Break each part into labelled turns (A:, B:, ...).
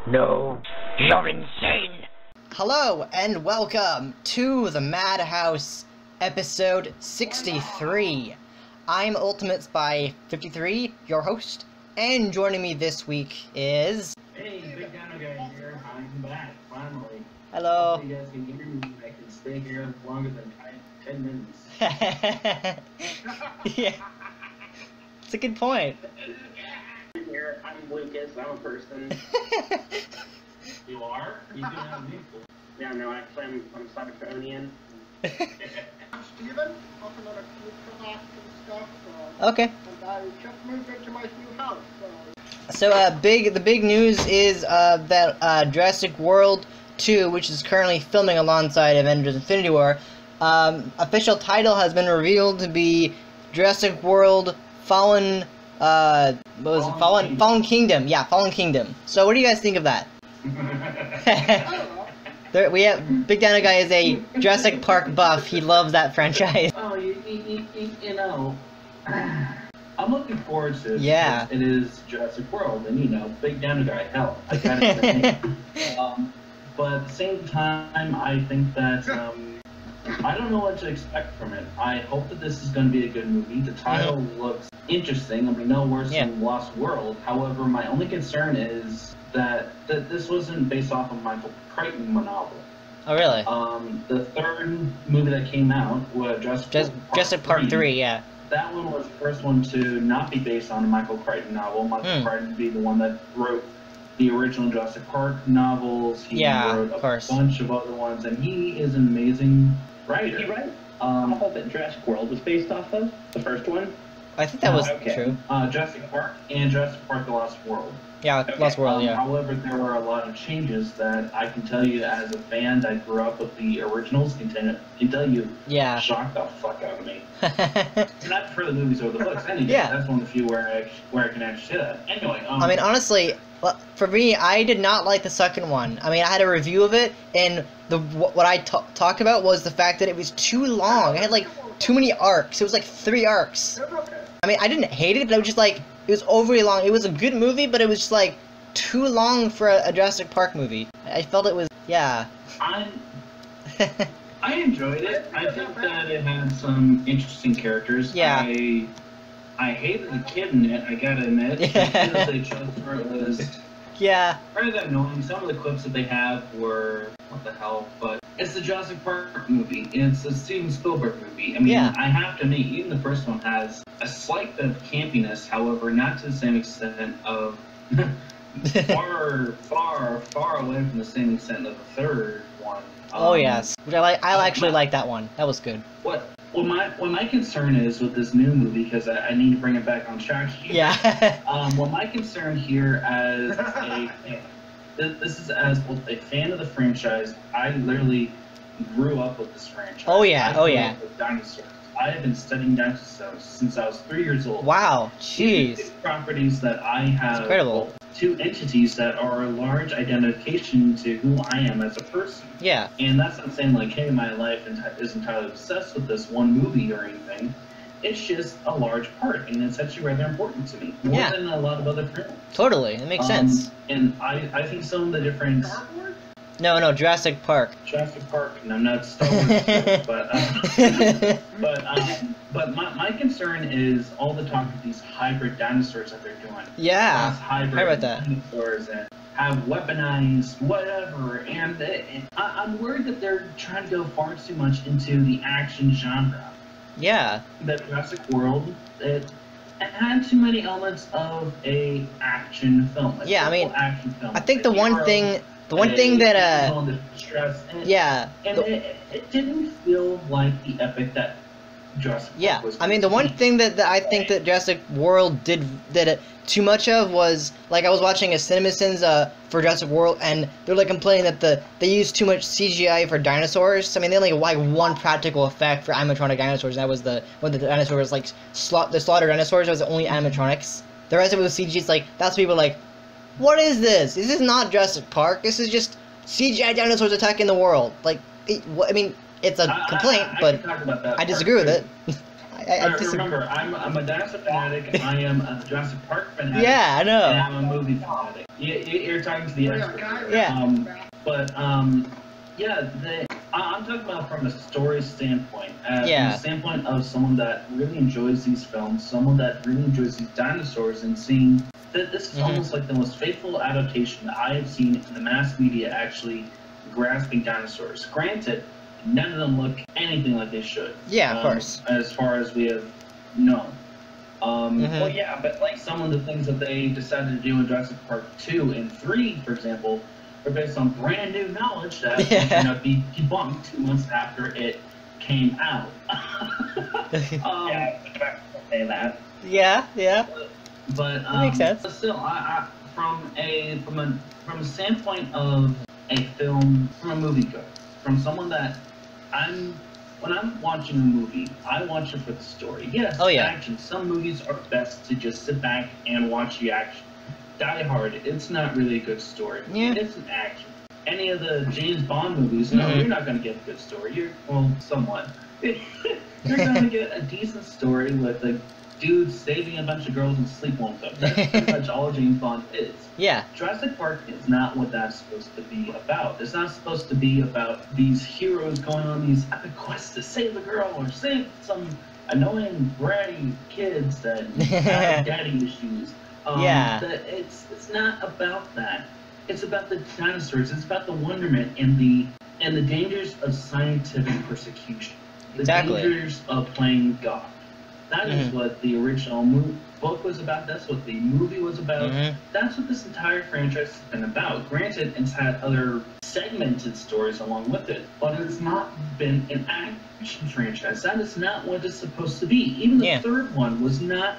A: No, you're insane!
B: Hello and welcome to the Madhouse, episode 63. I'm Ultimate Spy 53, your host, and joining me this week is...
C: Hey, bigdinoguy here. I'm back, finally.
B: Hello.
C: Hopefully you guys can hear me. I can stay here longer than 10 minutes.
B: Yeah. It's a good point.
C: Here, I'm Lucas. I'm a person. You are? You do have me. Yeah, no, actually, I'm Cybertronian.
D: I'm Steven, often on a few craft and stuff,
B: Okay.
D: and I just moved into my new house,
B: So, the big news is that Jurassic World 2, which is currently filming alongside Avengers Infinity War, official title has been revealed to be Jurassic World Fallen, Fallen Kingdom. Yeah, Fallen Kingdom. So, what do you guys think of that? We have bigdinoguy is a Jurassic Park buff. He loves that franchise.
C: Oh, you know, I'm looking forward to it.
B: Yeah.
C: It is Jurassic World, and bigdinoguy, hell, I got it. But at the same time, I think that I don't know what to expect from it. I hope that this is going to be a good movie. The title looks interesting. I mean, no worse than Lost World. However, my only concern is that this wasn't based off of Michael Crichton novel.
B: Oh, really?
C: The third movie that came out was
B: Jurassic Park 3, yeah.
C: That one was the first one to not be based on a Michael Crichton novel. Michael Crichton being the one that wrote the original Jurassic Park novels. He wrote a bunch of other ones, and he is an amazing writer.
E: He wrote all that Jurassic World was based off of, the first one?
B: I think that was true.
C: Jurassic Park and Jurassic Park: The Lost World.
B: Yeah, Lost World, yeah.
C: However, there were a lot of changes that I can tell you as a fan that grew up with the originals can tell you shocked the fuck out of me. And I prefer the movies over the books anyway. Yeah. That's one of the few where I can actually say that. Anyway,
B: I mean, honestly, for me, I did not like the second one. I mean, I had a review of it, and what I talked about was the fact that it was too long. It had, like, too many arcs. It was, like, 3 arcs. I mean, I didn't hate it, but it was just, like, it was overly long. It was a good movie, but it was just, like, too long for a Jurassic Park movie. I felt it was, yeah.
C: I enjoyed it. I think that it had some interesting characters.
B: Yeah.
C: I hated the kid in it, I gotta admit. The kid that they chose for it was rather than annoying. Some of the clips that they have were, what the hell, but it's the Jurassic Park movie. It's a Steven Spielberg movie. I mean, I have to admit, even the first one has a slight bit of campiness, however, not to the same extent of far away from the same extent of the third one.
B: Oh yes, which I actually like that one. That was good.
C: What my concern is with this new movie, because I need to bring it back on track here.
B: Yeah.
C: Well, my concern here as this is as both a fan of the franchise. I literally grew up with this franchise.
B: Oh yeah.
C: I grew up with dinosaurs. I have been studying dinosaurs since I was 3 years old.
B: Wow. Jeez.
C: Two properties that I have.
B: Incredible.
C: Two entities that are a large identification to who I am as a person.
B: Yeah.
C: And that's not saying like, hey, my life is entirely obsessed with this one movie or anything. It's just a large part, and it's actually rather important to me. More than a lot of other films.
B: Totally. It makes sense.
C: And I think some of the different...
B: No, Jurassic Park.
C: Jurassic Park. No, not Star Wars, but my concern is all the talk of these hybrid dinosaurs that they're doing.
B: Yeah,
C: hybrid
B: I read that.
C: Dinosaurs and have weaponized whatever, and I'm worried that they're trying to go far too much into the action genre.
B: Yeah.
C: That Jurassic World, it had too many elements of a action film.
B: Yeah, I mean,
C: action film.
B: I think the one thing that
C: it didn't feel like the epic that Jurassic Park was.
B: I mean, the one thing that I think that Jurassic World did it too much of was, like, I was watching a CinemaSins for Jurassic World, and they're like complaining that they used too much CGI for dinosaurs. I mean, they only had like one practical effect for animatronic dinosaurs, and that was when the dinosaurs the slaughtered dinosaurs. That was the only animatronics. The rest of it was CG. It's like that's people like, what is this? This is not Jurassic Park. This is just CGI dinosaurs attacking the world. Like, I mean, it's a complaint, but I disagree with it.
C: Remember, I'm a dinosaur fanatic. I am a Jurassic Park fanatic.
B: Yeah, I know.
C: And I'm a movie fanatic. You're talking to the expert.
B: Yeah.
C: I'm talking about from a story standpoint. From
B: Yeah.
C: the standpoint of someone that really enjoys these films, someone that really enjoys these dinosaurs, and seeing that this is almost like the most faithful adaptation that I have seen in the mass media actually grasping dinosaurs. Granted, none of them look anything like they should.
B: Yeah, of course.
C: As far as we have known.
B: Mm-hmm.
C: Well, yeah, but like some of the things that they decided to do in Jurassic Park 2 and 3, for example, are based on brand new knowledge that turned out to be debunked 2 months after it came out. Say that.
B: Yeah.
C: But
B: that makes sense.
C: But still, from a standpoint of a film, from a moviegoer, from someone that when I'm watching a movie, I watch it for the story. Yes, action. Some movies are best to just sit back and watch the action. Die Hard, it's not really a good story.
B: Yeah.
C: It's an action. Any of the James Bond movies, no, you're not going to get a good story. Somewhat. You're going to get a decent story with a dude saving a bunch of girls and sleepwalking them. That's pretty much all James Bond is.
B: Yeah.
C: Jurassic Park is not what that's supposed to be about. It's not supposed to be about these heroes going on these epic quests to save a girl or save some annoying, bratty kids that have daddy issues. It's not about that. It's about the dinosaurs. It's about the wonderment and the dangers of scientific persecution. The dangers of playing God. That is what the original book was about. That's what the movie was about. That's what this entire franchise has been about. Granted, it's had other segmented stories along with it, but it's not been an action franchise. That is not what it's supposed to be. Even the third one was not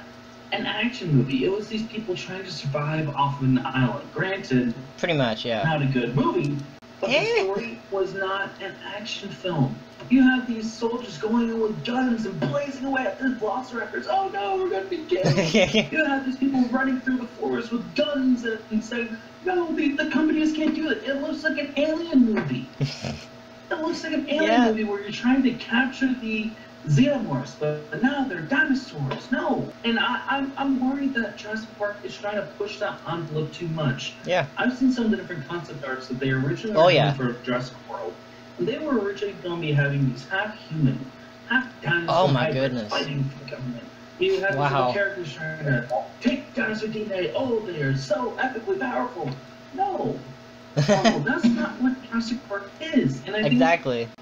C: an action movie. It was these people trying to survive off of an island. Granted,
B: pretty much, yeah.
C: Not a good movie, but the story was not an action film. You have these soldiers going in with guns and blazing away at these velociraptors. Oh no, we're gonna be killed. You have these people running through the forest with guns and saying, no, the companies can't do it. It looks like an alien movie. It looks like an alien movie where you're trying to capture the xenomorphs, but now they're dinosaurs. No, and I'm worried that Jurassic Park is trying to push that envelope too much.
B: Yeah,
C: I've seen some of the different concept arts that they originally were doing for Jurassic World, and they were originally going to be having these half human, half dinosaur fighting for the government. You have these little characters trying to take dinosaur DNA. Oh, they are so epically powerful. No. Oh, that's not what Jurassic Park is. And I think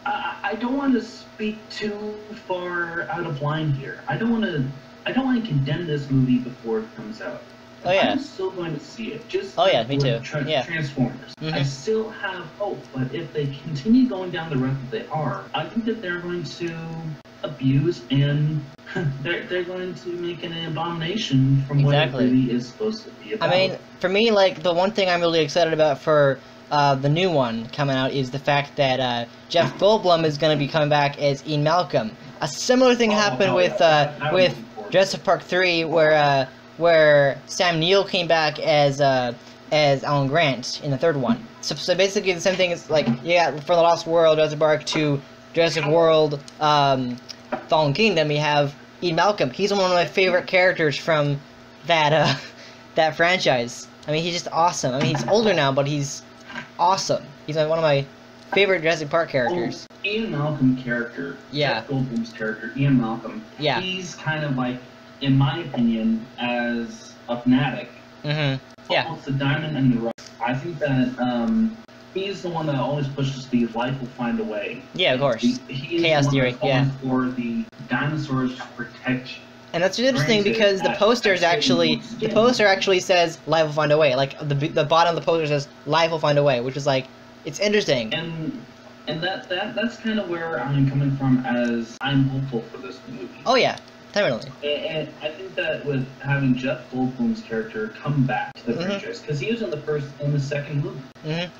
C: I don't want to speak too far out of line here. I don't want to condemn this movie before it comes out. I'm still going to see it. Just
B: me too.
C: Transformers. I still have hope, but if they continue going down the road that they are, I think that they're going to abuse and they're going to make an abomination from what it really is supposed to be about.
B: I mean, for me, like, the one thing I'm really excited about for the new one coming out is the fact that Jeff Goldblum is going to be coming back as Ian Malcolm. A similar thing happened with Jurassic Park 3, where Sam Neill came back as Alan Grant in the third one. So basically the same thing is like from the Lost World, Jurassic Park to Jurassic World, Fallen Kingdom. We have Ian Malcolm. He's one of my favorite characters from that that franchise. I mean, he's just awesome. I mean, he's older now, but he's awesome. He's one of my favorite Jurassic Park characters.
C: Ian Malcolm character. Jeff Goldblum's character, Ian Malcolm. He's kind of like, in my opinion, as a fanatic. Almost the diamond in the rough. I think that he's the one that always pushes the life will find a way. Yeah, of course. He Chaos theory. For the dinosaurs protection.
B: And that's interesting because the poster actually says life will find a way. Like the bottom of the poster says life will find a way, which is like, it's interesting.
C: And that's kind of where I'm coming from, as I'm hopeful for this movie.
B: Oh yeah. Definitely.
C: And I think that with having Jeff Goldblum's character come back to the franchise, because he was in the second movie.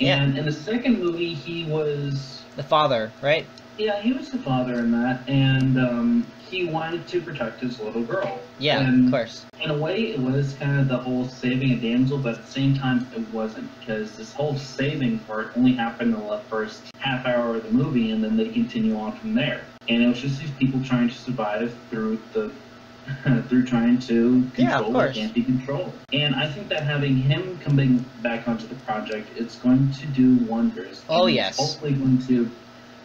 C: And in the second movie, he was
B: the father, right?
C: Yeah, he was the father in that, and he wanted to protect his little girl.
B: Yeah,
C: and
B: of course.
C: In a way, it was kind of the whole saving a damsel, but at the same time, it wasn't, because this whole saving part only happened in the first half hour of the movie, and then they continue on from there. And it was just these people trying to survive through through trying to control what can't be controlled. And I think that having him coming back onto the project, it's going to do wonders.
B: Oh,
C: and
B: yes.
C: It's hopefully going to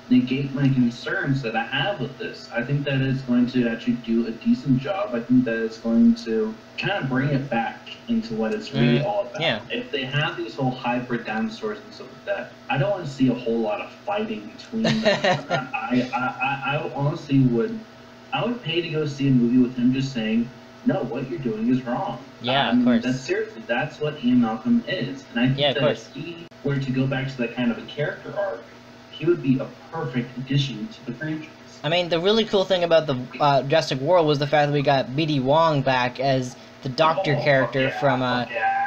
C: negate my concerns that I have with this. I think that it's going to actually do a decent job. I think that it's going to kind of bring it back into what it's really all about.
B: Yeah.
C: If they have these whole hybrid dinosaurs and stuff like that, I don't want to see a whole lot of fighting between them. I honestly would. I would pay to go see a movie with him just saying, no, what you're doing is wrong.
B: Yeah, of course.
C: That's what Ian Malcolm is. And I think that
B: course.
C: if he were to go back to that kind of a character arc, he would be a perfect addition to the franchise.
B: I mean, the really cool thing about the Jurassic World was the fact that we got B.D. Wong back as the doctor character from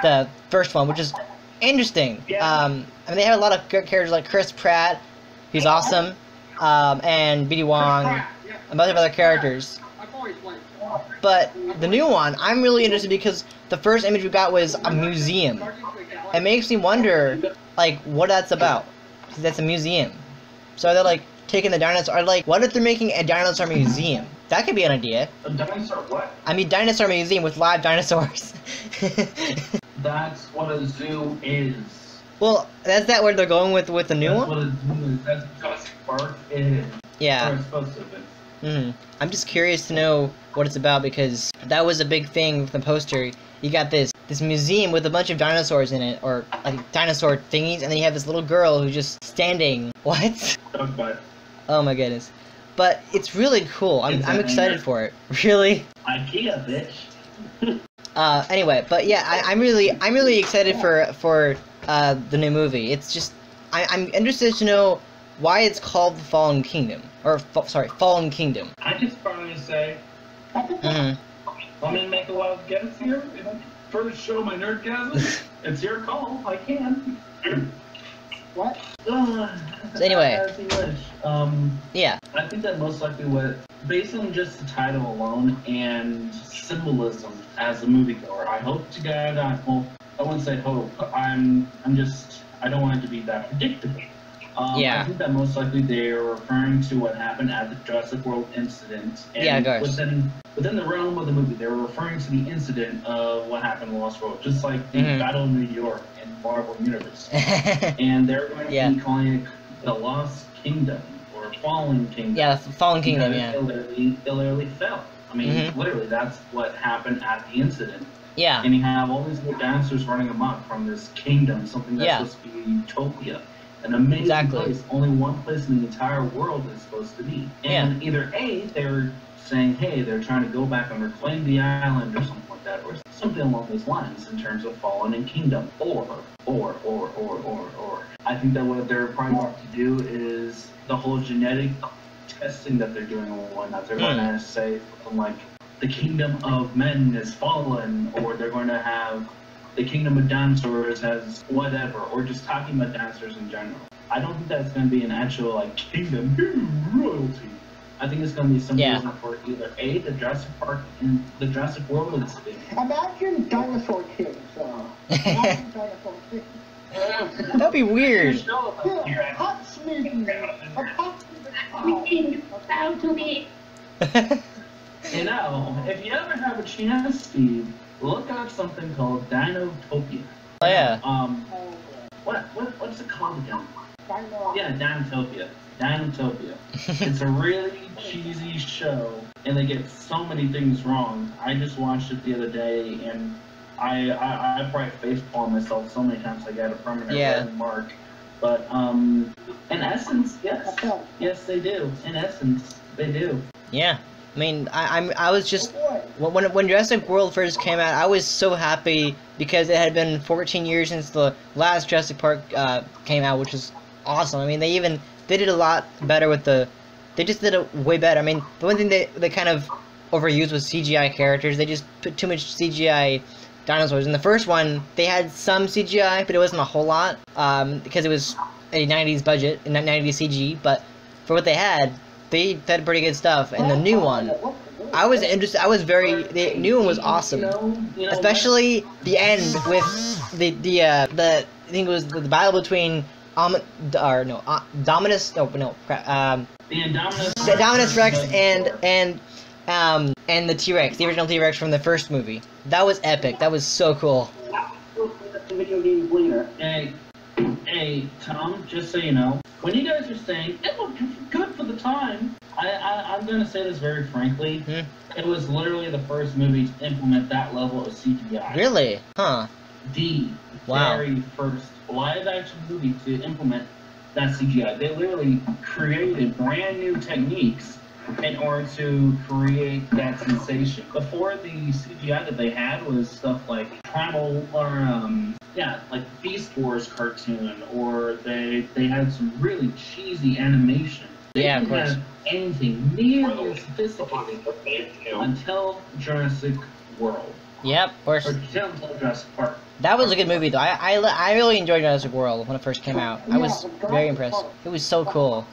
B: the first one, which is interesting. I mean, they have a lot of good characters like Chris Pratt, who's awesome, and B.D. Wong, a bunch of other characters. But the new one, I'm really interested because the first image we got was a museum. It makes me wonder, like, what that's about. Because that's a museum. So they're like taking the dinosaur. Like, what if they're making a dinosaur museum? That could be an idea.
C: A dinosaur what?
B: I mean, dinosaur museum with live dinosaurs.
C: That's what a zoo is.
B: Well, that's that where they're going with the new one?
C: That's what a zoo is. That's what Jurassic Park is.
B: Yeah.
C: Or it's supposed to be.
B: I'm just curious to know what it's about because that was a big thing with the poster. You got this museum with a bunch of dinosaurs in it, or like dinosaur thingies, and then you have this little girl who's just standing. What? Oh my goodness. But it's really cool. I'm excited for it. Really?
C: IKEA, bitch.
B: Anyway, but yeah, I'm really excited for the new movie. It's just I'm interested to know why it's called the Fallen Kingdom, or Fallen Kingdom.
C: I just probably say, let me make a wild guess here. First show my nerdgasm. It's your call. I can.
D: What?
B: So anyway,
C: As you wish.
B: yeah.
C: I think that most likely based on just the title alone and symbolism as a moviegoer, I hope to God, I wouldn't say hope. I don't want it to be that predictable.
B: Yeah.
C: I think that most likely they are referring to what happened at the Jurassic World incident. And within the realm of the movie, they're referring to the incident of what happened in Lost World, just like the Battle of New York in Marvel Universe. And they're going to be calling it the Lost Kingdom or Fallen Kingdom.
B: Yeah, Fallen Kingdom, yeah.
C: It literally fell. I mean, literally, that's what happened at the incident.
B: Yeah.
C: And you have all these little dinosaurs running amok from this kingdom, something that's supposed to be utopia. An amazing place. Only one place in the entire world is supposed to be. And either A, they're saying, hey, they're trying to go back and reclaim the island or something like that, or something along those lines in terms of Fallen and Kingdom. Or. I think that what they're probably going to do is the whole genetic testing that they're doing and whatnot. They're going to say something like, the kingdom of men is fallen, or they're going to have the kingdom of dinosaurs has whatever, or just talking about dinosaurs in general. I don't think that's going to be an actual, like, kingdom royalty. I think it's going to be symbolism for either A, the Jurassic Park and the Jurassic World incident.
D: Imagine dinosaur kids. Imagine dinosaur kids.
B: That'd be weird.
D: Hot smoothie.
A: Bow to me.
C: You know, if you ever have a chance, Steve, look up something called Dinotopia.
B: Oh yeah.
C: What's it called again? Yeah, Dinotopia. Dinotopia. It's a really cheesy show, and they get so many things wrong. I just watched it the other day, and I probably facepalmed myself so many times I got a permanent red mark. But in essence, yes, they do. In essence, they do.
B: Yeah. I mean, I was just when Jurassic World first came out, I was so happy because it had been 14 years since the last Jurassic Park came out, which was awesome. I mean, they did a lot better with they just did it way better. I mean, the one thing they kind of overused was CGI characters. They just put too much CGI dinosaurs. In the first one, they had some CGI, but it wasn't a whole lot because it was a 90s budget, 90s CG, but for what they had pretty good stuff. And the new one, I was interested. The new one was awesome, especially the end with I think it was the battle between the Indominus Rex and the T-Rex, the original T-Rex from the first movie. That was epic. That was so cool.
E: Video games later.
C: Hey, Tom, just so you know, when you guys are saying it looked good for the time, I'm gonna say this very frankly. It was literally the first movie to implement that level of CGI.
B: Really? Huh.
C: The very first live-action movie to implement that CGI. They literally created brand new techniques in order to create that sensation. Before, the CGI that they had was stuff like Primal or like Beast Wars cartoon, or they had some really cheesy animation. They didn't have anything nearly as sophisticated until Jurassic World.
B: Yep, of course.
C: Or until Jurassic Park.
B: That was a good movie though. I really enjoyed Jurassic World when it first came out. I was very impressed. It was so cool.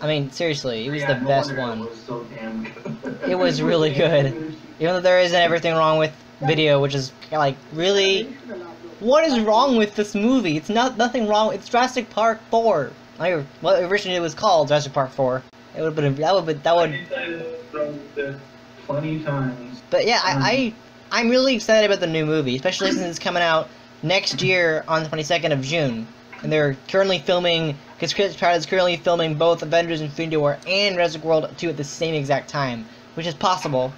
B: I mean, seriously, it was the best one.
C: It was so damn good.
B: It was really good. Even though there isn't everything wrong with video, which is like, really, what is wrong with this movie? It's nothing wrong. It's Jurassic Park 4. Like, what originally it was called Jurassic Park 4. It would have been that would.
C: Plenty times.
B: But yeah, I'm really excited about the new movie, especially since it's coming out next year on the 22nd of June. And they're currently filming, because Chris Pratt is currently filming both Avengers Infinity War and Jurassic World 2 at the same exact time, which is possible.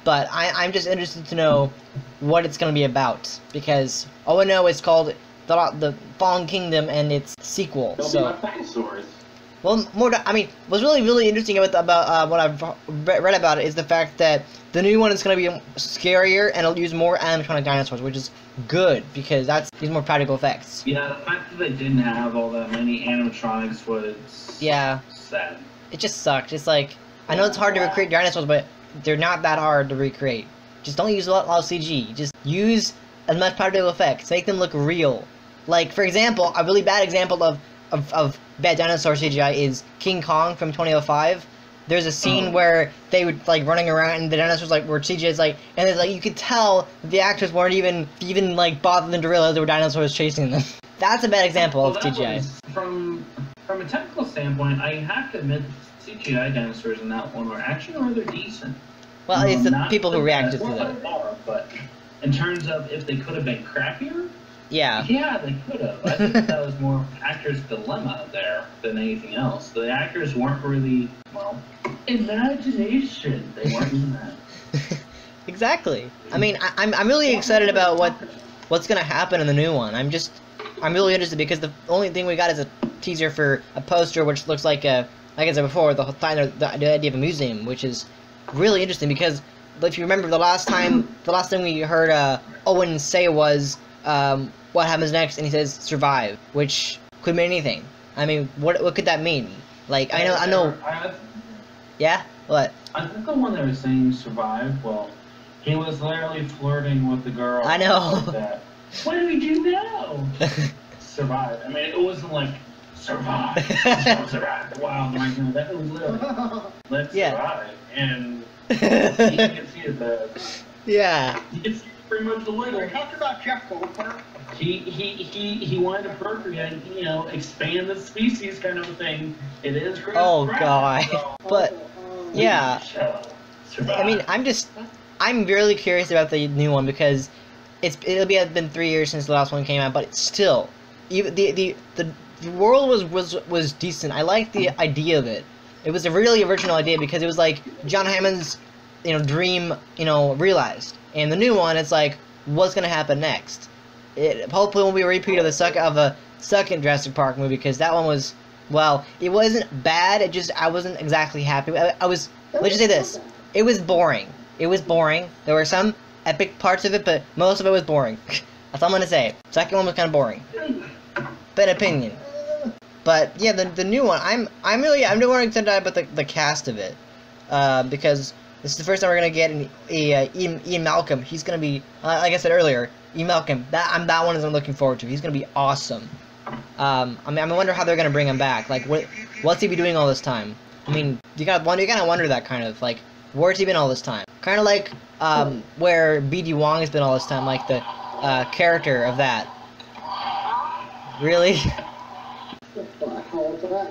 B: But I'm just interested to know what it's going to be about, because all I know is called the Fallen Kingdom and its sequel. Well, what's really interesting about what I've read about it is the fact that the new one is going to be scarier and it'll use more animatronic dinosaurs, which is good because these more practical effects.
C: Yeah, the fact that they didn't have all that many animatronics was sad.
B: It just sucked. It's like, I know it's hard to recreate dinosaurs, but they're not that hard to recreate. Just don't use a lot of CG. Just use as much practical effects. Make them look real. Like, for example, a really bad example of bad dinosaur CGI is King Kong from 2005. There's a scene where they would like running around and the dinosaurs were CGI and it's like you could tell the actors weren't even like bothering to realize there were dinosaurs chasing them. That's a bad example of CGI.
C: From a technical standpoint, I have to admit the CGI dinosaurs in that one were actually rather decent.
B: Well, it's the people who reacted to them.
C: But in terms of if they could have been crappier,
B: yeah,
C: they could have. I think that was more actors' dilemma there than anything else. The actors weren't really, imagination. They weren't in that.
B: Exactly. I mean, I'm really excited about what's gonna happen in the new one. I'm really interested because the only thing we got is a teaser for a poster which looks like like I said before, the idea of a museum, which is really interesting because if you remember the last thing we heard Owen say was what happens next, and he says survive, which could mean anything. I mean, what could that mean? Like, I know. Yeah? What?
C: I think the one that was saying survive, well, he was literally flirting with the girl.
B: I know.
C: Like that. What do we do now? Survive. I mean, it wasn't like survive. Survive. Wow, my God, that was literally let's survive. And you can see it.
B: Yeah.
C: You can see pretty much the little.
D: We talked about Jeff Goldberg.
C: He wanted to procreate, expand the species kind of a thing. It is great.
B: Oh God. But yeah. I mean, I'm really curious about the new one because it'll been 3 years since the last one came out, but it's still, even the world was decent. I liked the idea of it. It was a really original idea because it was like John Hammond's dream realized. And the new one, it's like, what's gonna happen next? It hopefully won't be a repeat of the second Jurassic Park movie, because that one was, well, it wasn't bad. I wasn't exactly happy. Let's just say this: it was boring. It was boring. There were some epic parts of it, but most of it was boring. That's all I'm gonna say. Second one was kind of boring. Bad opinion. But yeah, the new one, I'm really excited about the cast of it, because this is the first time we're gonna get Ian Malcolm. He's gonna be, like I said earlier, Ian Malcolm. That one is I'm looking forward to. He's gonna be awesome. I wonder how they're gonna bring him back. Like, what's he be doing all this time? I mean, you kind of wonder that kind of, like, where's he been all this time? Kind of like, where BD Wong has been all this time, like the, character of that. Really?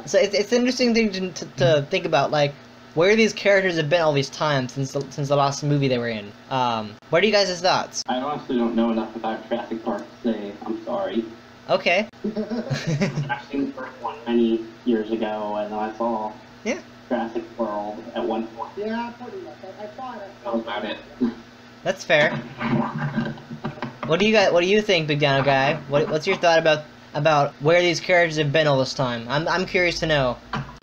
B: So it's an interesting thing to think about, like, where these characters have been all these times since the last movie they were in. What are you guys' thoughts?
E: I honestly don't know enough about Jurassic Park to say I'm sorry.
B: Okay.
E: I've seen the first one many years ago, and I saw Jurassic World at one point.
D: Yeah, pretty much. I saw it.
E: That was about it.
B: That's fair. What do you think, bigdinoguy? What's your thought about where these characters have been all this time? I'm curious to know.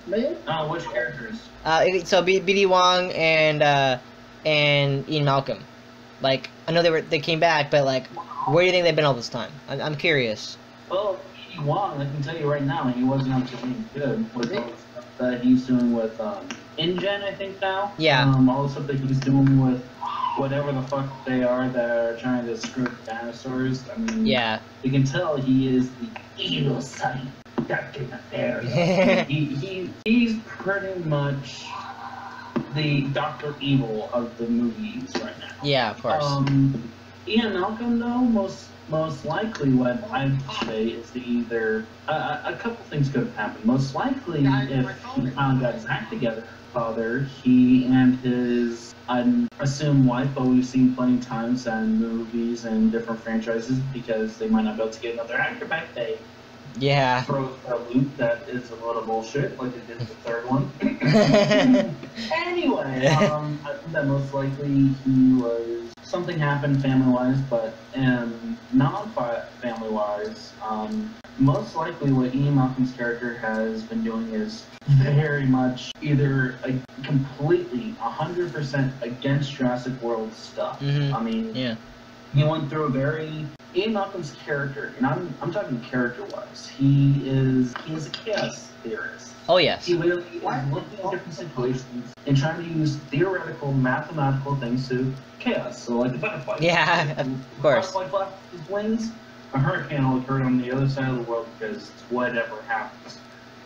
D: Me?
C: Which characters?
B: So BD Wong and Ian Malcolm. Like, I know they came back, but like, where do you think they've been all this time? I'm curious.
C: Well, BD Wong, I can tell you right now, he wasn't actually good with all the stuff that he's doing with InGen, I think now.
B: Yeah.
C: All the stuff that he's doing with whatever the fuck they are that are trying to screw the dinosaurs. I mean,
B: yeah.
C: You can tell he is the evil son. Dr. Nefarious. He's pretty much the Dr. Evil of the movies right now.
B: Yeah, of course.
C: Ian Malcolm, though, most likely what I'd say is either a couple things could have happened. Most likely, if he finally got his act together, father, he and his assumed wife, but we've seen plenty of times in movies and different franchises, because they might not be able to get another actor back, they throw a loop that is a lot of bullshit, like they did with the third one. Anyway, I think that most likely something happened family-wise, but non-family-wise, most likely what Ian Malcolm's character has been doing is very much either completely 100% against Jurassic World stuff.
B: Mm-hmm.
C: I mean, he went through Ian Malcolm's character, and I'm talking character-wise. He is a chaos theorist.
B: Oh yes.
C: He literally is looking at different situations and trying to use theoretical, mathematical things to chaos. So like the butterfly.
B: Yeah, of course.
C: Butterfly flaps his wings, a hurricane will occur on the other side of the world because whatever happens.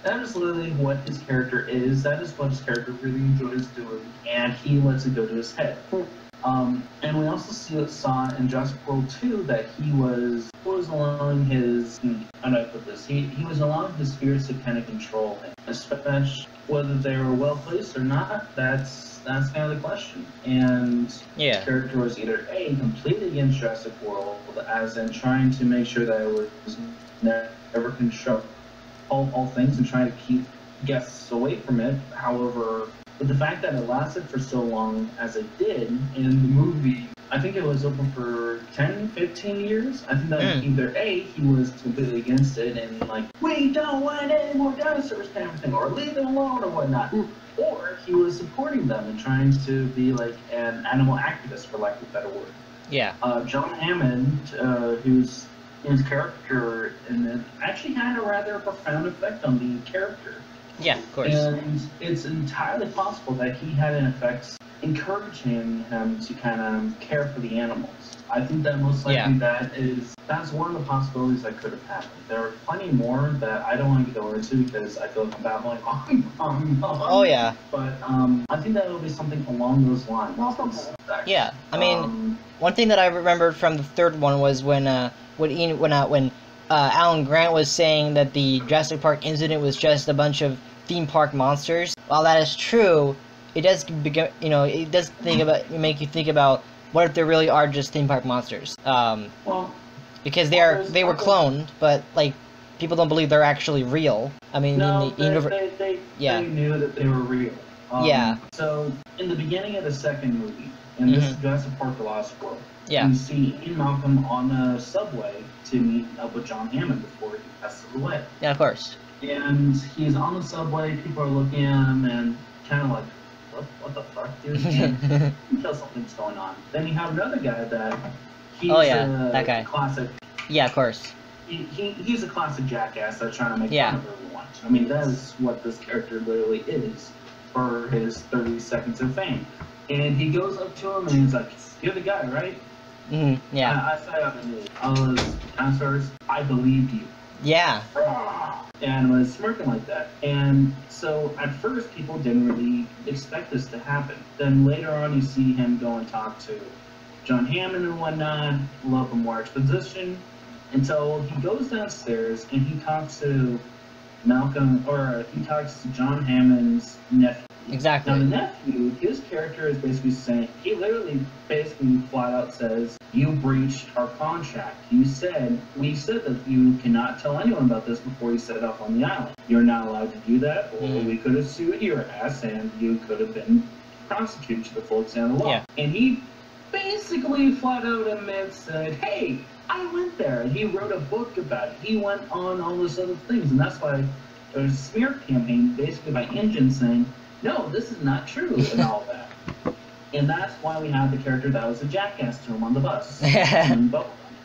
C: That is literally what his character is. That is what his character really enjoys doing, and he lets it go to his head. And we also saw in Jurassic World 2 that he was allowing his, how do I put this? He was allowing his spirits to kind of control him, especially whether they were well placed or not. That's kind of the question. And his character was either A, completely against Jurassic World, as in trying to make sure that it was never control all things and trying to keep guests away from it. However, but the fact that it lasted for so long as it did in the movie, I think it was open for 10, 15 years. I think that either A, he was completely against it and like, we don't want any more dinosaurs kind of thing, or leave them alone or whatnot. Or he was supporting them and trying to be like an animal activist, for lack of a better word.
B: Yeah.
C: John Hammond, who's his character in it, actually had a rather profound effect on the character.
B: Yeah, of course.
C: And it's entirely possible that he had an effect encouraging him to kind of care for the animals. I think that most likely that's one of the possibilities that could have happened. There are plenty more that I don't want to go into because I feel like I'm babbling on.
B: Oh yeah.
C: But I think that will be something along those lines.
B: Yeah, I mean, one thing that I remembered from the third one was when Alan Grant was saying that the Jurassic Park incident was just a bunch of theme park monsters. While that is true, it does make you think about what if there really are just theme park monsters. Because they were cloned, but like people don't believe they're actually real. I mean,
C: no, they knew that they were real. So in the beginning of the second movie, in this Jurassic Park: The Lost World, you see Ian Malcolm on a subway to meet up with John Hammond before he passes away.
B: Yeah, of course.
C: And he's on the subway, people are looking at him and kind of like, what the fuck, dude? You can tell something's going on. Then you have another guy that he's
B: that guy.
C: Classic.
B: Yeah, of course.
C: He's a classic jackass that's trying to make fun of everyone. I mean, that is what this character literally is for his 30 seconds of fame. And he goes up to him and he's like, you're the guy, right?
B: Yeah.
C: I saw you on the news. I was dinosaurs. I believed you.
B: Yeah.
C: and was smirking like that. And so at first, people didn't really expect this to happen. Then later on, you see him go and talk to John Hammond and whatnot, a little bit more exposition, until he goes downstairs and he talks to Malcolm, or he talks to John Hammond's nephew.
B: Exactly.
C: Now the nephew, his character is basically saying, he literally basically flat out says, you breached our contract. We said that you cannot tell anyone about this before you set off on the island. You're not allowed to do that, or we could have sued your ass and you could have been prosecuted to the full extent of the law. Yeah. And he basically flat out admits that, hey, I went there, and he wrote a book about it. He went on all those other things, and that's why there's a smear campaign basically by Engine saying, no, this is not true, and all that. And that's why we have the character that was a jackass to him on the bus.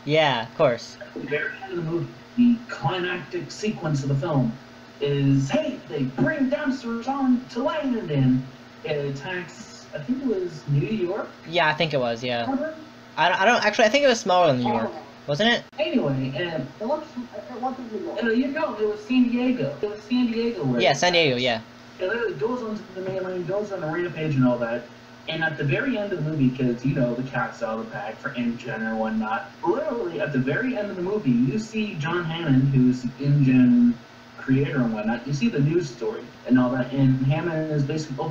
B: Yeah, of course.
C: At the very end of the movie, the climactic sequence of the film is, hey, they bring dinosaurs on to land, and it attacks, I think it was New York?
B: Yeah, I think it was, yeah. I don't, actually, I think it was smaller than New York. Wasn't it?
C: Anyway, and it wasn't New York. It was San Diego. It was San Diego.
B: Yeah, San Diego, yeah.
C: It literally goes onto the mainland, goes on the rampage and all that. And at the very end of the movie, because, you know, the cat's out of the bag for Engine and whatnot, literally at the very end of the movie, you see John Hammond, who's the Engine creator and whatnot, you see the news story and all that, and Hammond is basically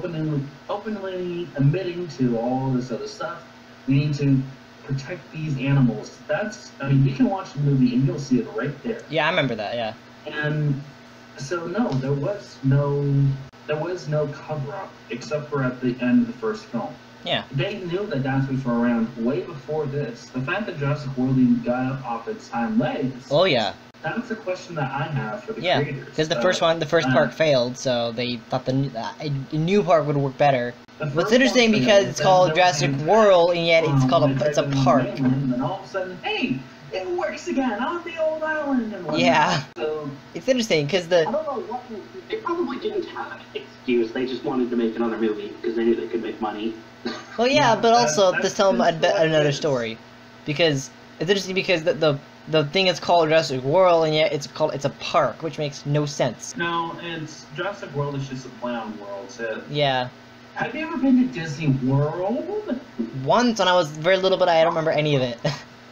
C: openly admitting to all this other stuff. We need to protect these animals. I mean, you can watch the movie and you'll see it right there.
B: Yeah, I remember that, yeah.
C: And so, no, there was no cover-up, except for at the end of the first film.
B: Yeah.
C: They knew that dinosaurs were around way before this. The fact that Jurassic World even got up off its hind legs...
B: Oh, yeah.
C: That's a question that I have for the creators.
B: Yeah, because the first park failed, so they thought the new park would work better. What's interesting because it's called Jurassic World, and yet it's called it's a park.
C: And all of a sudden, hey, it works again on the old island and whatnot.
B: Yeah.
C: So,
B: it's interesting because the...
E: I don't know what... They probably didn't have an excuse. They just wanted to make another movie because they knew they could make money.
B: Well, yeah, but also to tell them another story. Because it's interesting because the thing is called Jurassic World, and yet it's a park, which makes no sense.
C: No, it's Jurassic World is just a play on worlds.
B: Yeah.
C: Have you ever been to Disney World?
B: Once, when I was very little, but I don't remember any of it.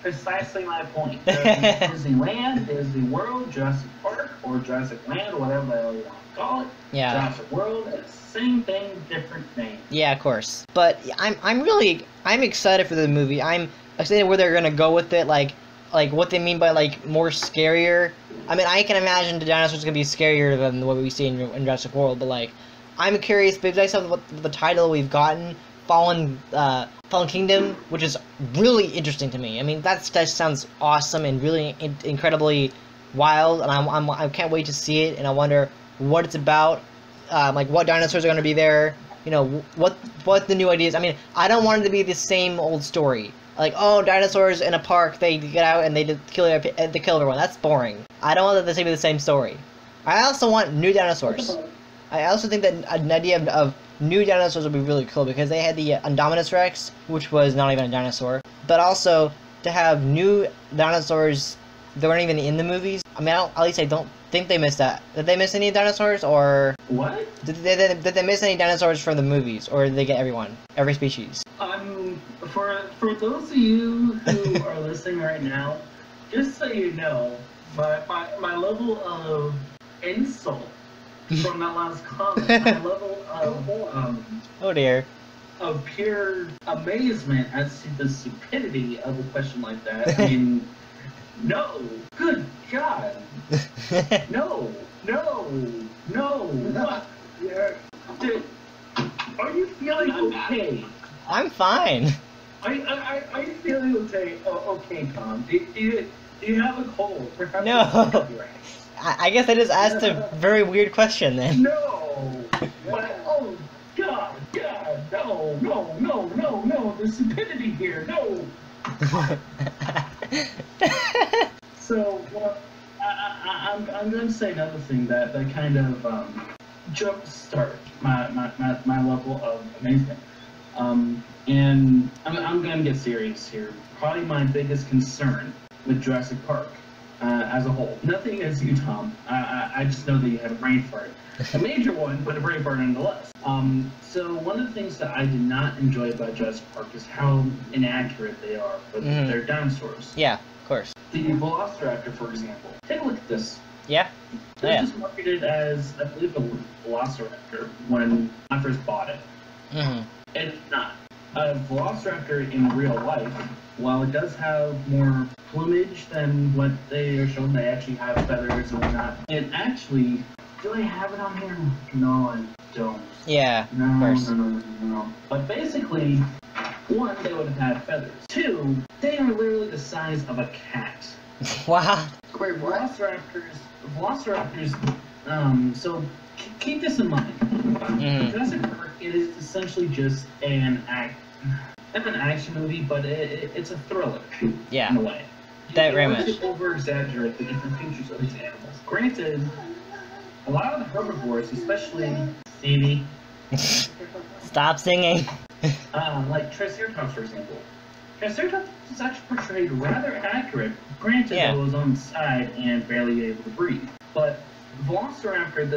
C: Precisely my point. Disneyland, Disney World, Jurassic Park, or Jurassic Land, whatever the hell you want to call it.
B: Yeah.
C: Jurassic World, it's same thing, different name.
B: Yeah, of course. But I'm excited for the movie. I'm excited where they're gonna go with it, like what they mean by like more scarier. I mean, I can imagine the dinosaurs gonna be scarier than what we see in Jurassic World, but like, I'm curious based on what the title we've gotten, Fallen Kingdom, which is really interesting to me. I mean, that sounds awesome and really incredibly wild, and I can't wait to see it. And I wonder what it's about, like what dinosaurs are going to be there. You know, what the new ideas. I mean, I don't want it to be the same old story. Like, oh, dinosaurs in a park, they get out and they kill everyone. That's boring. I don't want that to be the same story. I also want new dinosaurs. I also think that an idea of new dinosaurs would be really cool, because they had the Indominus Rex, which was not even a dinosaur, but also to have new dinosaurs that weren't even in the movies. I mean, at least I don't think they missed that. Did they miss any dinosaurs, or...
C: What?
B: Did they miss any dinosaurs from the movies, or did they get every species?
C: For those of you who are listening right now, just so you know, my level of insult from that last comment, my level of
B: oh dear,
C: of pure amazement as to the stupidity of a question like that. I mean, no, good God, no, what? Dude, are you feeling okay?
B: I'm fine.
C: Are you feeling okay? Okay, Tom. Do you have a cold?
B: No. I guess I just asked a very weird question then.
C: No! What? Oh, God, no, the stupidity here, no! So, well, I'm going to say another thing that kind of jumpstart my level of amazement. And I'm going to get serious here. Probably my biggest concern with Jurassic Park as a whole. Nothing against you, Tom. I just know that you had a brain fart. A major one, but a brain fart nonetheless. So one of the things that I did not enjoy about Jurassic Park is how inaccurate they are with their dinosaurs.
B: Yeah, of course.
C: The Velociraptor, for example. Take a look at this.
B: Yeah.
C: This was marketed as, I believe, a Velociraptor when I first bought it. And it's not. A Velociraptor in real life, while it does have more plumage than what they are shown, they actually have feathers and whatnot. It actually, do I have it on here? No, I don't.
B: Yeah,
C: no,
B: of course.
C: No. But basically, one, they would have had feathers. Two, they are literally the size of a cat.
B: Wow.
C: Wait, Velociraptors, so keep this in mind. Jurassic Park, it is essentially just not an action movie, but it's a thriller.
B: Yeah.
C: In a way.
B: That very much.
C: You over-exaggerate the different features of these animals. Granted, a lot of the herbivores, especially Stevie.
B: Stop singing.
C: Like Triceratops, for example. Triceratops is actually portrayed rather accurate. Granted, it was on the side and barely able to breathe. But Velociraptor,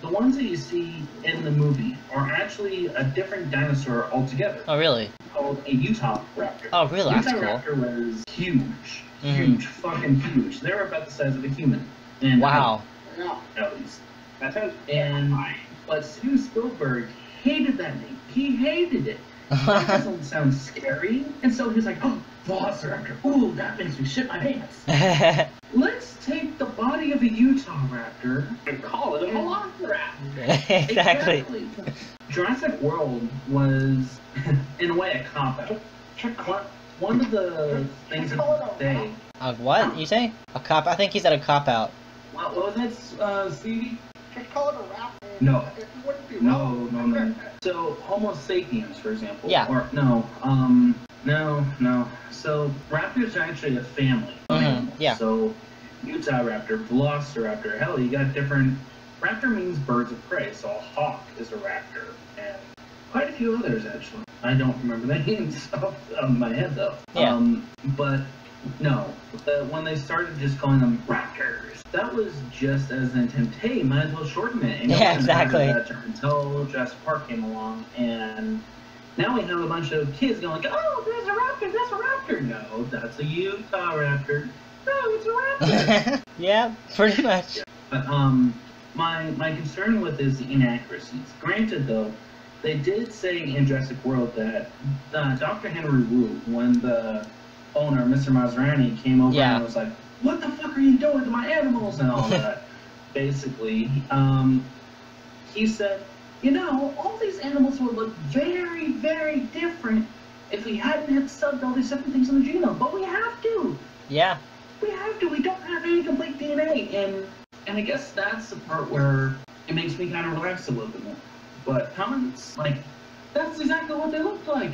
C: the ones that you see in the movie are actually a different dinosaur altogether.
B: Oh, really?
C: Called a Utah raptor.
B: Oh, really? That's cool.
C: Utah raptor was huge. Huge. Fucking huge. They were about the size of a human. And
B: wow.
C: At least. But Steven Spielberg hated that name. He hated it. That doesn't sound scary. And so he's like, oh, Velociraptor. Ooh, that makes me shit my pants. Let's take the body of a Utah raptor and call it a Velociraptor.
B: Exactly.
C: Jurassic World was, in a way, a cop-out. One of the things that they...
B: what? You say? A cop? I think he said a cop-out.
C: What was that, Stevie?
D: Just call it a raptor.
C: No.
D: It wouldn't be
C: No. So, Homo sapiens, for example.
B: Yeah.
C: Or, no. So, raptors are actually a family.
B: Yeah.
C: So, Utah raptor, Velociraptor, hell, you got different... Raptor means birds of prey, so a hawk is a raptor. And quite a few others, actually. I don't remember the names off my head, though.
B: Yeah.
C: But, no. When they started just calling them raptors, that was just as an attempt, hey, might as well shorten it. And
B: yeah, exactly.
C: That term until Jurassic Park came along, and now we have a bunch of kids going like, oh, there's a raptor. No, that's a Utah raptor. No, it's a raptor.
B: Yeah, pretty much.
C: But my concern with is the inaccuracies. Granted, though, they did say in Jurassic World that Dr. Henry Wu, when the owner, Mr. Maserani, came over and was like, what the fuck are you doing to my animals and all that? Basically, he said, you know, all these animals would look very, very different if we hadn't had subbed all these different things in the genome. But we have to.
B: Yeah.
C: We have to. We don't have any complete DNA. And I guess that's the part where it makes me kind of relax a little bit more. But comments, like, that's exactly what they looked like.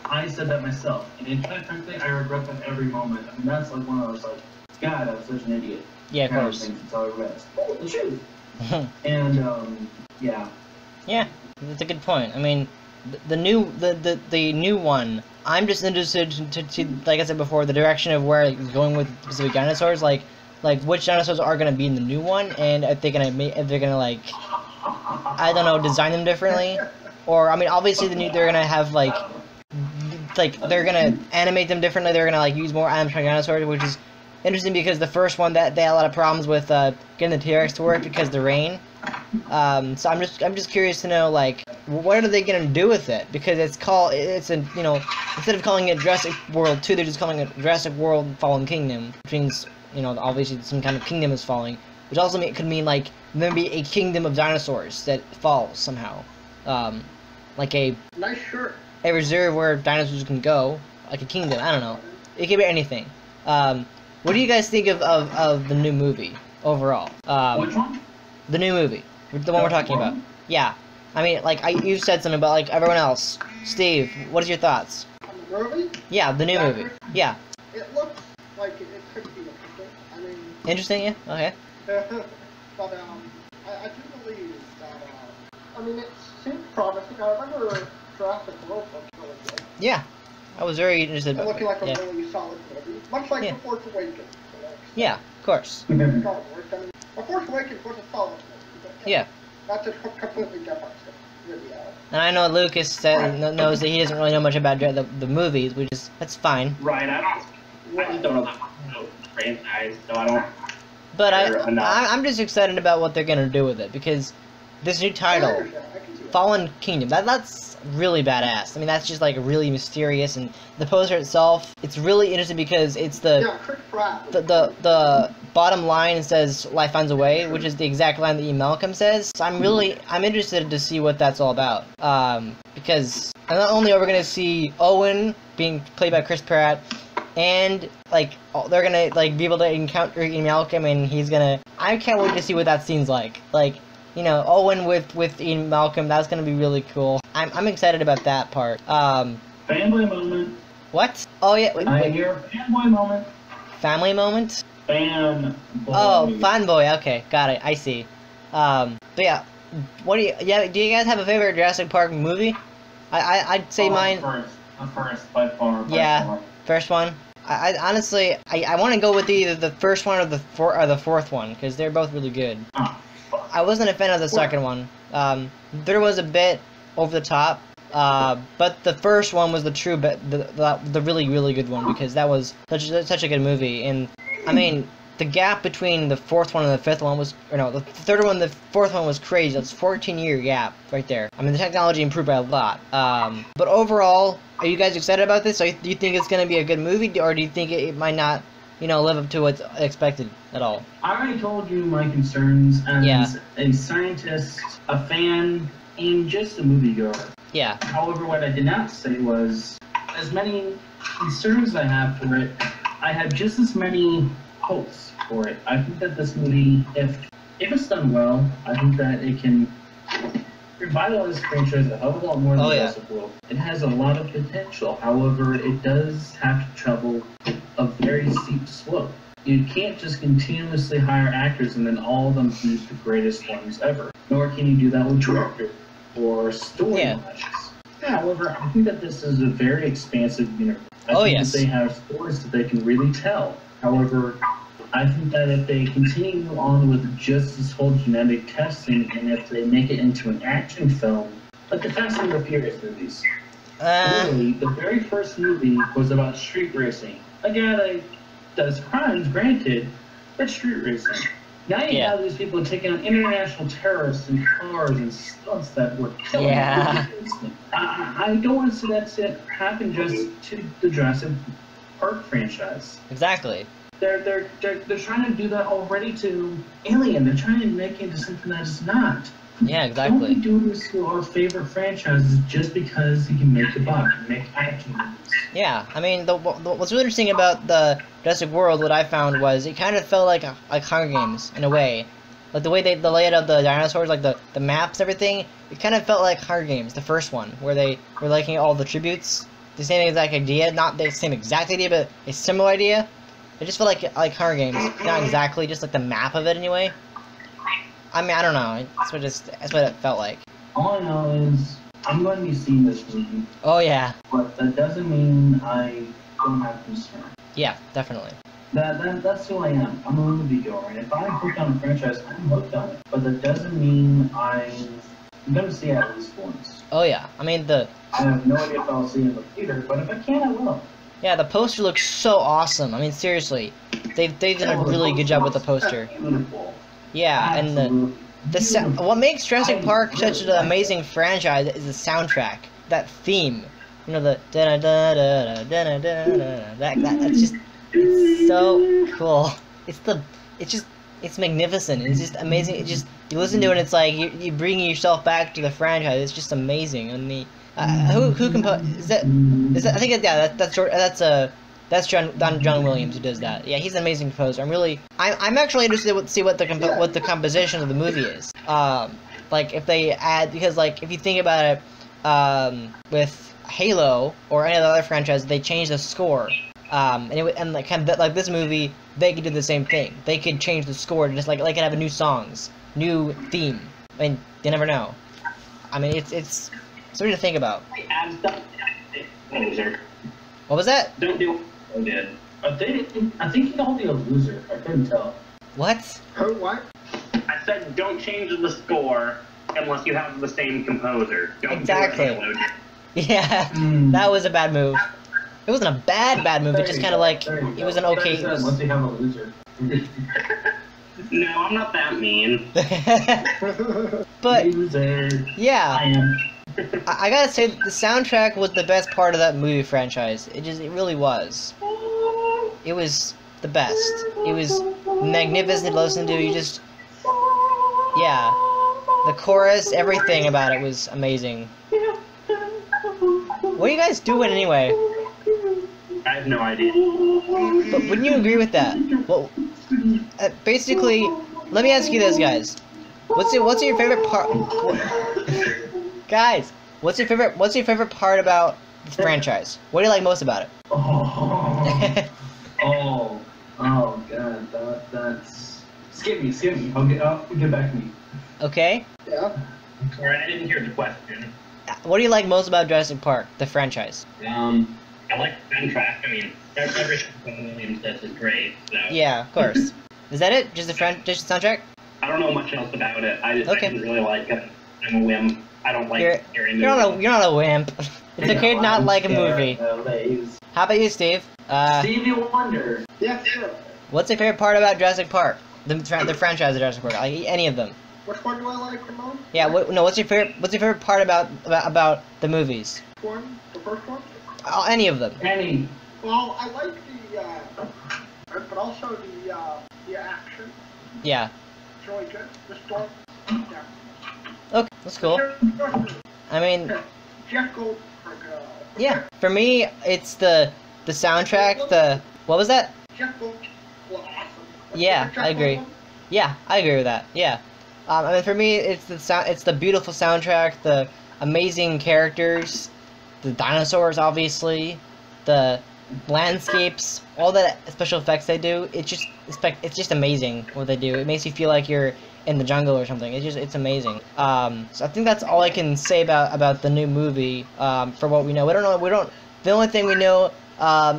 C: I said that myself. And quite frankly, I regret that every moment. I mean, that's like one of those, like, God, I was such an idiot.
B: Yeah, of course.
C: It's all the rest. Oh, the truth. And, yeah.
B: Yeah, that's a good point. I mean, the new one, I'm just interested to like I said before, the direction of where it's going with specific dinosaurs, like which dinosaurs are going to be in the new one, and if they're gonna like, I don't know, design them differently, or I mean, obviously they're gonna have like they're gonna animate them differently. They're gonna like use more animatronic dinosaurs, which is interesting because the first one that they had a lot of problems with getting the T-Rex to work because of the rain. So I'm just curious to know, like, what are they gonna do with it? Because instead of calling it Jurassic World 2, they're just calling it Jurassic World Fallen Kingdom, which means, obviously some kind of kingdom is falling, which also could mean like maybe a kingdom of dinosaurs that falls somehow, like a
D: nice shirt,
B: a reserve where dinosaurs can go, like a kingdom. I don't know. It could be anything. What do you guys think of the new movie overall?
C: Which one?
B: The new movie, the one we're talking about. Yeah, I mean, like you've said something about like everyone else. Steve, what is your thoughts?
D: On the movie?
B: Yeah, the new movie. Yeah.
D: It looks like it could be interesting. I mean.
B: Interesting, yeah. Okay.
D: But I do believe that. I mean, it seems promising. I remember Jurassic World looked really good.
B: Yeah, I was very interested.
D: It looking like a really solid movie, much like The Force Awakens.
B: Yeah, Of course.
D: Star Wars. I mean, The Force Awakens was a solid movie. But,
B: Yeah.
D: That's just completely different. Really,
B: and I know Lucas knows that he doesn't really know much about the movies, which is that's fine.
E: Right. I just don't know the franchise, so I don't.
B: But I'm just excited about what they're gonna do with it because this new title, Fallen Kingdom, that's really badass. I mean, that's just like really mysterious, and the poster itself, it's really interesting because it's the bottom line says "Life finds a way," which is the exact line that E. Malcolm says. So I'm interested to see what that's all about. Because not only are we gonna see Owen being played by Chris Pratt, and like they're gonna like be able to encounter E. Malcolm, and he's gonna. I can't wait to see what that scene's like. Like, you know, Owen with Ian Malcolm, that's gonna be really cool. I'm excited about that part.
C: Fanboy moment.
B: What? Oh yeah.
C: I hear fanboy moment.
B: Family moment?
C: Fanboy.
B: Oh, fanboy. Okay, got it. I see. But yeah, do you guys have a favorite Jurassic Park movie? I'd say mine.
C: First by far.
B: First one. I honestly want to go with either the first one or the fourth one because they're both really good. I wasn't a fan of the second one. There was a bit over the top, but the first one was the really, really good one because that was such a good movie. And I mean, the gap between the fourth one and the fifth one the third one and the fourth one was crazy. That's a 14-year gap right there. I mean, the technology improved by a lot. But overall, are you guys excited about this? Do you think it's going to be a good movie, or do you think it might not, live up to what's expected at all?
C: I already told you my concerns as a scientist, a fan, and just a moviegoer.
B: Yeah.
C: However, what I did not say was, as many concerns as I have for it, I have just as many hopes for it. I think that this movie, if it's done well, I think that it can revitalize the franchise a hell of a lot more than Jurassic World. It has a lot of potential. However, it does have to travel a very steep slope. You can't just continuously hire actors and then all of them be the greatest ones ever. Nor can you do that with director or story lines. However, I think that this is a very expansive universe. I think that they have stories that they can really tell. However, I think that if they continue on with just this whole genetic testing, and if they make it into an action film, like the Fast and the Furious movies. Really, the very first movie was about street racing. A guy that does crimes, granted, but street racing. Now you have these people taking on international terrorists in cars and stunts that were killing people. I don't want to see that happen just to the Jurassic Park franchise.
B: Exactly.
C: They're trying to do that already to Alien. They're trying to make it into something that is not.
B: Yeah, exactly.
C: Don't we do this to our favorite franchises just because you can make a buck and make action movies?
B: Yeah, I mean, what's really interesting about the Jurassic World, what I found was it kind of felt like Hunger Games in a way. Like the way the layout of the dinosaurs, like the maps, everything, it kind of felt like Hunger Games, the first one, where they were liking all the tributes. The same exact idea, not the same exact idea, but a similar idea. It just felt like Hunger Games, not exactly, just like the map of it anyway. I mean, I don't know. That's what it felt like.
C: All I know is I'm going to be seeing this movie.
B: Oh yeah.
C: But that doesn't mean I don't have concern.
B: Yeah, definitely.
C: That's who I am. I'm a moviegoer, and if I'm hooked on a franchise, I'm hooked on it. But that doesn't mean I'm going to see it at least once.
B: Oh yeah. I mean I
C: have no idea if I'll see it in the theater, but if I can, I will.
B: Yeah, the poster looks so awesome. I mean, seriously, they've done a really good job with the poster.
C: Beautiful.
B: Yeah, and what makes Jurassic Park such an amazing franchise is the soundtrack, that theme. The da da da da da da da. That's just it's so cool. It's magnificent. It's just amazing. You listen to it, and it's like you bring yourself back to the franchise. It's just amazing. And who composed? Is that? I think that's John Williams who does that. Yeah, he's an amazing composer. I'm actually interested to see what the composition of the movie is. Like if they add, because like if you think about it, with Halo or any other franchise, they change the score. And like this movie, they could do the same thing. They could change the score to just like they could have a new songs, new theme. I mean, you never know. I mean, it's something to think about. What was that?
C: Don't do what I did. I think he called you a loser. I couldn't tell.
B: What?
D: Who? What?
E: I said don't change the score unless you have the same composer. Don't
B: Exactly.
E: do it.
B: Yeah, that was a bad move. It wasn't a bad move, it just kind of like, it was an okay...
C: Unless you have a loser.
E: No, I'm not that mean.
B: But,
C: loser.
B: yeah.
C: I am.
B: I gotta say, the soundtrack was the best part of that movie franchise. It really was. It was the best. It was magnificent to listen to. You just... Yeah. The chorus, everything about it was amazing. What are you guys doing anyway?
E: I have no idea.
B: But wouldn't you agree with that? Well, basically, let me ask you this, guys. What's your favorite part? Guys, what's your favorite part about the franchise? What do you like most about it?
C: Oh God, that's skip me. I'll get back to me.
B: Okay.
D: Yeah.
E: Sorry, I didn't hear the question.
B: What do you like most about Jurassic Park, the franchise?
E: I like the soundtrack. I mean, everything Williams does is great. So.
B: Yeah, of course. Is that it? Just the soundtrack?
E: I don't know much else about it. I
B: Okay.
E: didn't really like it. I'm a wimp. I don't like hearing
B: You're not a wimp. It's okay to not like a movie. How about you, Steve?
C: Stevie Wonder.
D: Yeah, sure.
B: What's your favorite part about Jurassic Park? The franchise of Jurassic Park? Like, any of them?
D: Which one do I like the most?
B: Yeah. What's your favorite part about the movies?
D: Which one? The first one?
B: Any of them.
C: Any.
D: Well, I like but also the action.
B: Yeah.
D: It's really good. The story. Yeah.
B: Okay, that's cool. I mean,
D: Jeff Goldberg.
B: yeah. For me, it's the soundtrack. What was that?
D: Jeff Goldberg was awesome.
B: Yeah, I agree. Yeah, I agree with that. Yeah. I mean, for me, it's the beautiful soundtrack, the amazing characters, the dinosaurs, obviously, the landscapes, all the special effects they do. It's just amazing what they do. It makes you feel like you're in the jungle or something. It's amazing. So I think that's all I can say about the new movie. For what we know, the only thing we know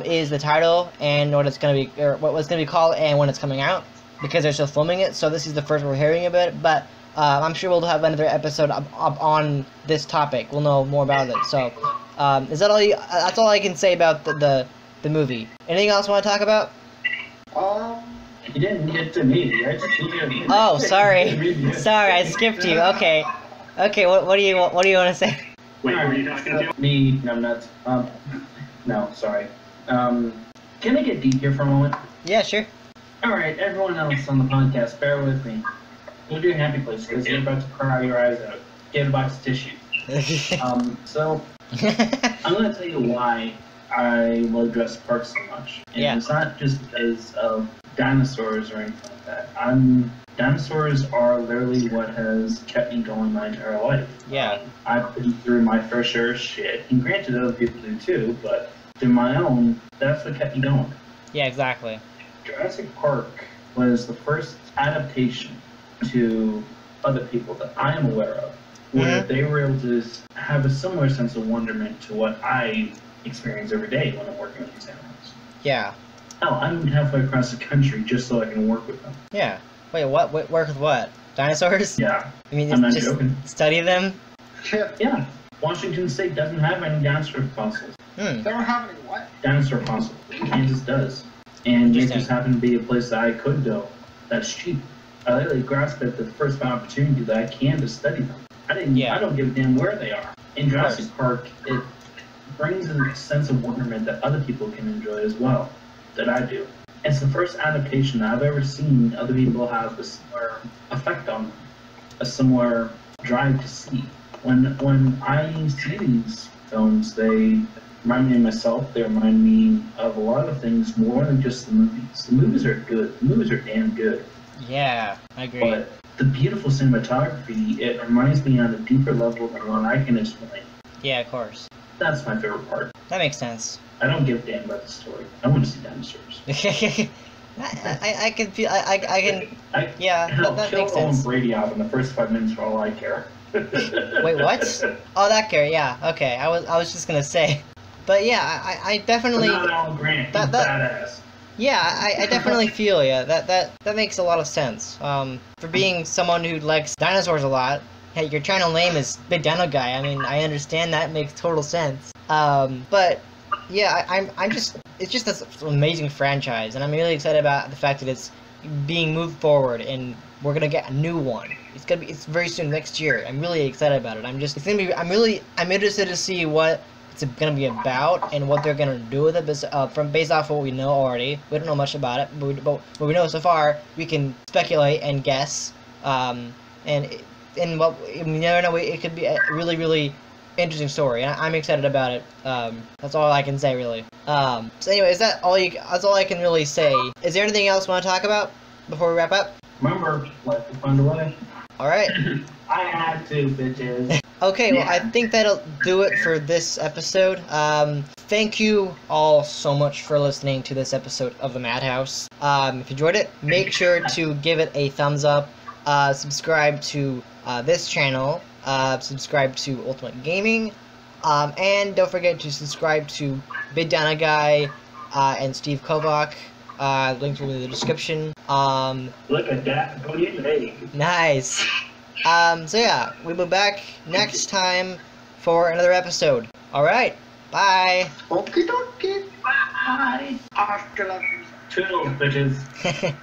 B: is the title and what it's gonna be, or what it's gonna be called, and when it's coming out, because they're still filming it. So this is the first we're hearing of it. But I'm sure we'll have another episode up on this topic. We'll know more about it. So is that all? That's all I can say about the movie. Anything else you want to talk about?
C: You didn't get to me. I just you.
B: Oh, sorry. Sorry, I skipped you. Okay. What do you want to say?
E: Wait, were you talking to?
C: Me? No, I'm not. No, sorry. Can I get deep here for a moment?
B: Yeah, sure.
C: Alright, everyone else on the podcast, bear with me. Go to your happy place, because you're about to cry your eyes out. Get a box of tissue. So, I'm going to tell you why I love Jurassic Park so much. And
B: yeah.
C: It's not just because of dinosaurs or anything like that. Dinosaurs are literally what has kept me going my entire life.
B: Yeah.
C: I've been through my fair share of shit, and granted other people do too, but through my own, that's what kept me going.
B: Yeah, exactly.
C: Jurassic Park was the first adaptation to other people that I am aware of, where they were able to have a similar sense of wonderment to what I experience every day when I'm working with these animals.
B: Yeah.
C: Oh, I moved halfway across the country just so I can work with them.
B: Yeah. Wait, what? Work with what? Dinosaurs?
C: Yeah.
B: I mean,
C: I'm not
B: just
C: joking.
B: Study them?
C: Yeah. Washington State doesn't have any dinosaur fossils.
D: They don't have any what?
C: Dinosaur fossils. Kansas does. And it just happened to be a place that I could go. That's cheap. I literally grasped at the first opportunity that I can to study them. I don't give a damn where they are. In Jurassic Park, it brings a sense of wonderment that other people can enjoy as well, that I do. It's the first adaptation that I've ever seen other people have a similar effect on them, a similar drive to see. When I see these films, they remind me of myself, they remind me of a lot of things more than just the movies. The movies are good. The movies are damn good.
B: Yeah, I agree.
C: But the beautiful cinematography, it reminds me on a deeper level than what I can explain.
B: Yeah, of course.
C: That's my favorite part.
B: That makes sense.
C: I don't give a damn about the story. I want to see dinosaurs.
B: I can feel. I can. Yeah, that makes
C: Kill Owen
B: sense.
C: Brady off in the first 5 minutes for all I care.
B: Wait, what? Oh, that character. Yeah. Okay. I was just gonna say, but yeah, I definitely.
C: Not Alan Grant. He's
B: that
C: badass.
B: Yeah, I definitely feel ya. That makes a lot of sense. For being someone who likes dinosaurs a lot, hey, your channel name is bigdinoguy. I mean, I understand that makes total sense. But yeah, I'm just it's just this amazing franchise, and I'm really excited about the fact that it's being moved forward, and we're gonna get a new one. It's very soon next year. I'm really excited about it. I'm interested to see what it's going to be about and what they're going to do with it based off what we know already. We don't know much about it, but what we know so far, we can speculate and guess. And what we never know, it could be a really, really interesting story, and I'm excited about it. That's all I can say, really. So anyway, that's all I can really say. Is there anything else you want to talk about before we wrap up?
C: Remember, life will find a way.
B: All right.
C: I had to, bitches.
B: Okay, well, I think that'll do it for this episode. Thank you all so much for listening to this episode of The Madhouse. If you enjoyed it, make sure to give it a thumbs up. Subscribe to this channel. Subscribe to Ultimate Gaming. And don't forget to subscribe to bigdinoguy and Steve Kovoc. Links will be in the description.
C: Look at that. Go in there.
B: Nice. So yeah, we'll be back next time for another episode. Alright, bye.
D: Okie dokie.
C: Bye.
D: Hasta la vista.
C: Toodles, bitches.